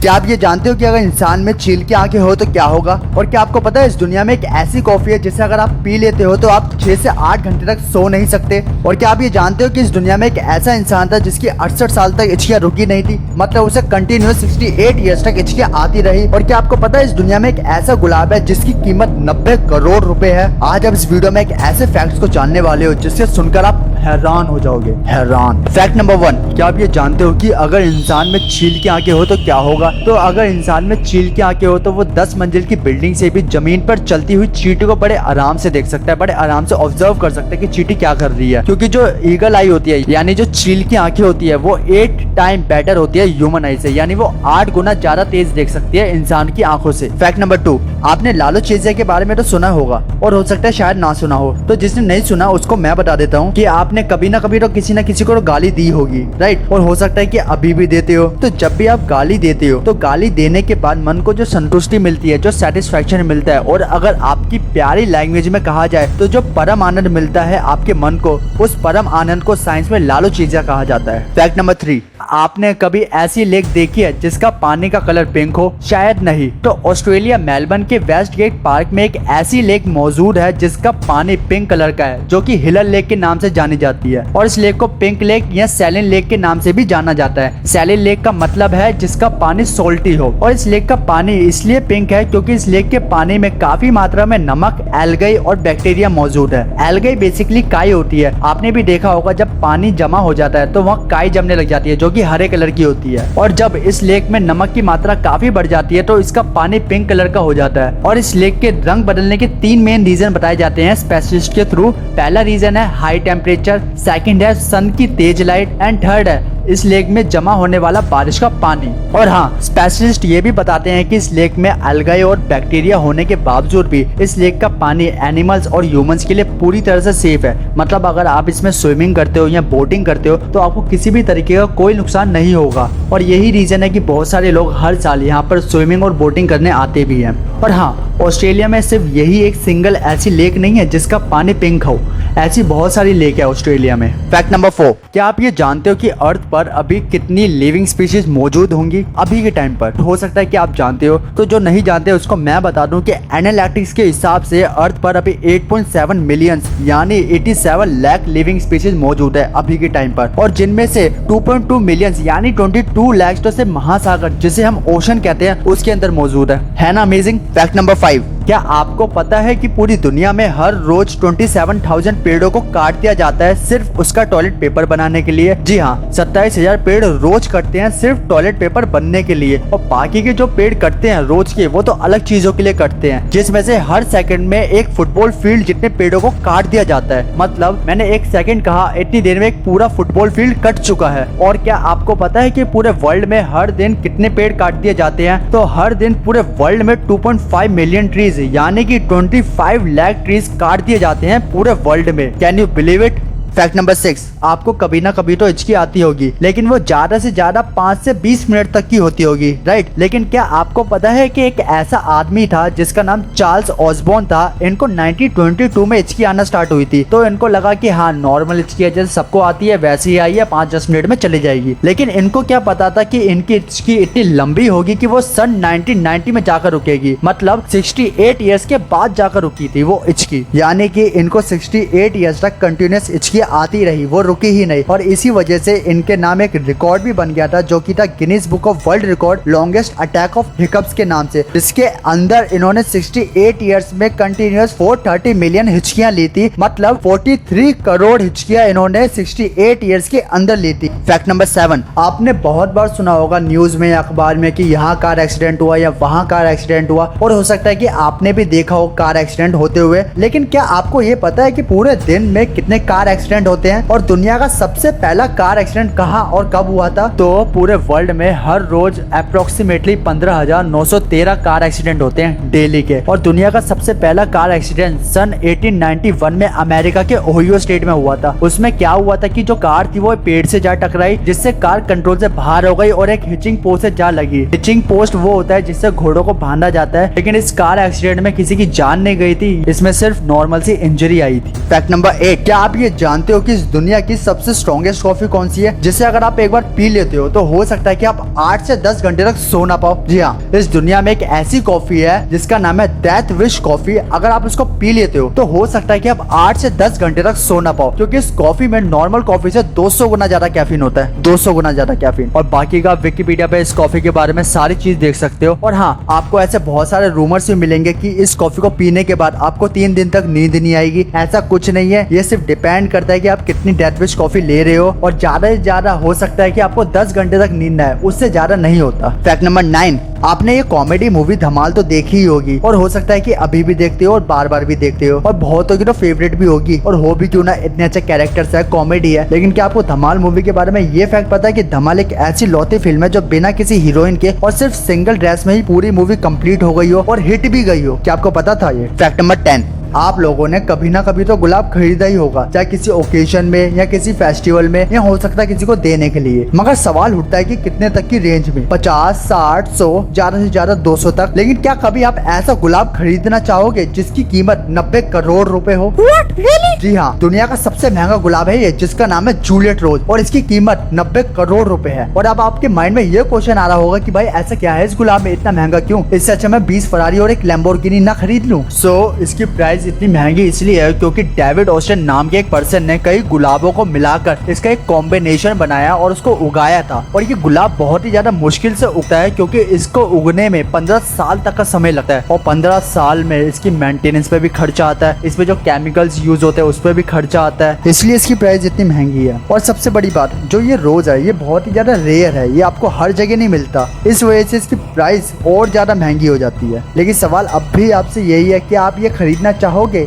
क्या आप ये जानते हो कि अगर इंसान में चील की आंखें हो तो क्या होगा? और क्या आपको पता है इस दुनिया में एक ऐसी कॉफी है जिसे अगर आप पी लेते हो तो आप 6 से 8 घंटे तक सो नहीं सकते? और क्या आप ये जानते हो कि इस दुनिया में एक ऐसा इंसान था जिसकी 68 साल तक हिचकियां रुकी नहीं थी, मतलब उसे कंटिन्यूस 68 ईयर्स तक हिचकियां आती रही? और क्या आपको पता है इस दुनिया में एक ऐसा गुलाब है जिसकी कीमत 90 करोड़ रुपए है? आज आप इस वीडियो में एक ऐसे फैक्ट्स को जानने वाले हो जिससे सुनकर आप हैरान हो जाओगे, हैरान। फैक्ट नंबर 1, क्या आप ये जानते हो कि अगर इंसान में चील की आंखें हो तो क्या होगा? तो अगर इंसान में चील की आंखें हो तो वो 10 मंजिल की बिल्डिंग से भी जमीन पर चलती हुई चींटी को बड़े आराम से देख सकता है, बड़े आराम से ऑब्जर्व कर सकता है कि चींटी क्या कर रही है। क्योंकि जो ईगल आई होती है यानी जो चील की आंखें होती है वो 8 टाइम बेटर होती है ह्यूमन आई से, यानी वो 8 गुना ज्यादा तेज देख सकती है इंसान की आंखों से। फैक्ट नंबर 2, आपने लालू चिड़िया के बारे में तो सुना होगा और हो सकता है शायद ना सुना हो, तो जिसने नहीं सुना उसको मैं बता देता हूँ कि आपने कभी ना कभी तो किसी न किसी को तो गाली दी होगी, राइट? और हो सकता है कि अभी भी देते हो। तो जब भी आप गाली देते हो तो गाली देने के बाद मन को जो संतुष्टि मिलती है, जो सेटिस्फेक्शन मिलता है, और अगर आपकी प्यारी लैंग्वेज में कहा जाए तो जो परम आनंद मिलता है आपके मन को, उस परम आनंद को साइंस में लालू चिड़िया कहा जाता है। फैक्ट नंबर 3, आपने कभी ऐसी लेक देखी है जिसका पानी का कलर पिंक हो? शायद नहीं। तो ऑस्ट्रेलिया मेलबर्न के वेस्ट गेट पार्क में एक ऐसी लेक मौजूद है जिसका पानी पिंक कलर का है, जो कि हिलन लेक के नाम से जानी जाती है। और इस लेक को पिंक लेक या सैलिन लेक के नाम से भी जाना जाता है। सैलिन लेक का मतलब है जिसका पानी सोल्टी हो, और इस लेक का पानी इसलिए पिंक है क्योंकि इस लेक के पानी में काफी मात्रा में नमक, एल्गाई और बैक्टीरिया मौजूद है। एल्गाई बेसिकली काई होती है। आपने भी देखा होगा जब पानी जमा हो जाता है तो वहाँ काई जमने लग जाती है जो कि हरे कलर की होती है। और जब इस लेक में नमक की मात्रा काफी बढ़ जाती है तो इसका पानी पिंक कलर का हो जाता है। और इस लेक के रंग बदलने के 3 मेन रीजन बताए जाते हैं स्पेशलिस्ट के थ्रू। पहला रीजन है हाई टेम्परेचर, सेकंड है सन की तेज लाइट, एंड थर्ड है इस लेक में जमा होने वाला बारिश का पानी। और हाँ, स्पेशलिस्ट ये भी बताते हैं कि इस लेक में एल्गाई और बैक्टीरिया होने के बावजूद भी इस लेक का पानी एनिमल्स और ह्यूमंस के लिए पूरी तरह से सेफ है। मतलब अगर आप इसमें स्विमिंग करते हो या बोटिंग करते हो तो आपको किसी भी तरीके का कोई नुकसान नहीं होगा। और यही रीजन है कि बहुत सारे लोग हर साल यहाँ पर स्विमिंग और बोटिंग करने आते भी हैं। और हाँ, ऑस्ट्रेलिया में सिर्फ यही एक सिंगल ऐसी लेक नहीं है जिसका पानी पिंक हो, ऐसी बहुत सारी लेक है ऑस्ट्रेलिया में। फैक्ट नंबर 4, क्या आप ये जानते हो कि अर्थ पर अभी कितनी लिविंग स्पीशीज मौजूद होंगी अभी के टाइम पर? हो सकता है कि आप जानते हो, तो जो नहीं जानते उसको मैं बता दूं कि एनालिटिक्स के हिसाब से अर्थ पर अभी 8.7 मिलियन यानी 87 लाख लिविंग स्पीशीज मौजूद है अभी के टाइम पर। और जिनमें से 2.2 मिलियन यानी 22 लाख तो सिर्फ महासागर, जिसे हम ओशन कहते हैं, उसके अंदर मौजूद है ना अमेजिंग? फैक्ट नंबर 5, क्या आपको पता है कि पूरी दुनिया में हर रोज 27,000 पेड़ों को काट दिया जाता है सिर्फ उसका टॉयलेट पेपर बनाने के लिए? जी हाँ, 27,000 पेड़ रोज कटते हैं सिर्फ टॉयलेट पेपर बनने के लिए। और बाकी के जो पेड़ कटते हैं रोज के, वो तो अलग चीजों के लिए कटते हैं, जिसमें से हर सेकंड में एक फुटबॉल फील्ड जितने पेड़ों को काट दिया जाता है। मतलब मैंने 1 सेकंड कहा, इतनी देर में एक पूरा फुटबॉल फील्ड कट चुका है। और क्या आपको पता है कि पूरे वर्ल्ड में हर दिन कितने पेड़ काट दिए जाते हैं? तो हर दिन पूरे वर्ल्ड में 2.5 मिलियन ट्रीज यानी कि 25 लाख ट्रीज काट दिए जाते हैं पूरे वर्ल्ड में। Can you believe it? Fact number 6, आपको कभी ना कभी तो हिचकी आती होगी, लेकिन वो ज्यादा से ज्यादा 5 से 20 मिनट तक की होती होगी, राइट? लेकिन क्या आपको पता है कि एक ऐसा आदमी था जिसका नाम चार्ल्स ऑसबॉर्न था। इनको 1922 में हिचकी आना स्टार्ट हुई थी। तो इनको लगा कि हाँ, नॉर्मल हिचकी जैसे सबको आती है वैसे ही आई है, 5-10 मिनट में चली जाएगी। लेकिन इनको क्या पता था कि इनकी हिचकी इतनी लंबी होगी कि वो सन 1990 में जाकर रुकेगी। मतलब 68 ईयर्स के बाद जाकर रुकी थी वो हिचकी, यानी कि इनको 68 ईयर्स तक कंटिन्यूस हिचकी आती रही, वो रुकी ही नहीं। और इसी वजह से इनके नाम एक रिकॉर्ड भी बन गया था जो कि था Guinness book of world record longest attack of hiccups के नाम से, जिसके अंदर इन्होंने 68 इयर्स में कंटिन्यूअस 430 मिलियन हिचकियां ली थी। मतलब 43 करोड़ हिचकियां इन्होंने 68 इयर्स के अंदर ली थी। फैक्ट नंबर 7, आपने बहुत बार सुना होगा न्यूज में या अखबार में कि यहाँ कार एक्सीडेंट हुआ या वहाँ कार एक्सीडेंट हुआ, और हो सकता है कि आपने भी देखा हो कार एक्सीडेंट होते हुए। लेकिन क्या आपको ये पता है कि पूरे दिन में कितने कार एक्सीडेंट होते हैं? और दुनिया का सबसे पहला कार एक्सीडेंट कहाँ और कब हुआ था? तो पूरे वर्ल्ड में हर रोज अप्रोक्सीमेटली 15,913 कार एक्सीडेंट होते हैं डेली के। और दुनिया का सबसे पहला कार एक्सीडेंट सन 1891 में अमेरिका के ओहियो स्टेट में हुआ था। उसमें क्या हुआ था कि जो कार थी वो पेड़ से जा टकराई, जिससे कार कंट्रोल से बाहर हो गई और एक हिचिंग पोस्ट से जा लगी। हिचिंग पोस्ट वो होता है जिससे घोड़ों को बांधा जाता है, लेकिन इस कार एक्सीडेंट में किसी की जान नहीं गई थी, इसमें सिर्फ नॉर्मल सी इंजरी आई थी। फैक्ट नंबर 8, क्या आप ये जानते जानते हो कि इस दुनिया की सबसे स्ट्रॉन्गेस्ट कॉफी कौन सी है, जिसे अगर आप एक बार पी लेते हो तो हो सकता है कि आप 8 से 10 घंटे तक सो ना पाओ। जी हाँ, इस दुनिया में एक ऐसी कॉफी है जिसका नाम है डेथ विश कॉफी। अगर आप इसको पी लेते हो तो हो सकता है कि आप 8 से 10 घंटे तक सो ना पाओ, क्योंकि इस कॉफी में नॉर्मल कॉफी से 200 गुना ज्यादा कैफीन होता है, 200 गुना ज्यादा कैफीन। और बाकी का विकिपीडिया पे इस कॉफी के बारे में सारी चीज देख सकते हो। और हाँ, आपको ऐसे बहुत सारे रूमर्स भी मिलेंगे कि इस कॉफी को पीने के बाद आपको 3 दिन तक नींद नहीं आएगी। ऐसा कुछ नहीं है, ये सिर्फ डिपेंड करता है कि आप कितनी डेथ विश कॉफी ले रहे हो। और ज्यादा से ज्यादा हो सकता है कि आपको 10 घंटे तक नींद आए, उससे ज्यादा नहीं होता। फैक्ट नंबर 9, आपने ये कॉमेडी मूवी धमाल तो देखी ही होगी, और हो सकता है कि अभी भी देखते हो और बार बार भी देखते हो, और बहुतों की तो फेवरेट भी होगी। और हो भी क्यों ना, इतने अच्छे कैरेक्टर्स है, कॉमेडी है। लेकिन क्या आपको धमाल मूवी के बारे में ये फैक्ट पता है कि धमाल एक ऐसी लौती फिल्म है जो बिना किसी हीरोइन के और सिर्फ सिंगल ड्रेस में ही पूरी मूवी कंप्लीट हो गई हो और हिट भी गई हो? क्या आपको पता था ये? फैक्ट नंबर 10, आप लोगों ने कभी ना कभी तो गुलाब खरीदा ही होगा, चाहे किसी ओकेजन में या किसी फेस्टिवल में, या हो सकता है किसी को देने के लिए। मगर सवाल उठता है कि कितने तक की रेंज में, 50, 60, 100, ज्यादा से ज्यादा 200 तक। लेकिन क्या कभी आप ऐसा गुलाब खरीदना चाहोगे जिसकी कीमत 90 करोड़ रुपए हो? What? Really? जी हाँ, दुनिया का सबसे महंगा गुलाब है ये, जिसका नाम है जूलियट रोज, और इसकी कीमत 90 करोड़ रुपए है। और अब आपके माइंड में ये क्वेश्चन आ रहा होगा कि भाई ऐसा क्या है इस गुलाब में, इतना महंगा क्यों? इससे अच्छा मैं 20 फरारी और एक लैम्बोर्गिनी ना खरीद लूं। इसकी प्राइस इतनी महंगी इसलिए है क्योंकि डेविड ऑस्टिन नाम के एक पर्सन ने कई गुलाबों को मिलाकर इसका एक कॉम्बिनेशन बनाया और उसको उगाया था। और ये गुलाब बहुत ही ज्यादा मुश्किल से उगता है, क्योंकि इसको उगने में 15 साल तक का समय लगता है, और 15 साल में इसकी मेंटेनेंस पे भी खर्चा आता है, इसमें जो केमिकल्स यूज होते हैं उस पर भी खर्चा आता है, इसलिए इसकी प्राइस इतनी महंगी है। और सबसे बड़ी बात, जो ये रोज है ये बहुत ही ज्यादा रेयर है, ये आपको हर जगह नहीं मिलता, इस वजह से इसकी प्राइस और ज्यादा महंगी हो जाती है। लेकिन सवाल अब भी आपसे यही है कि आप ये खरीदना चाहोगे?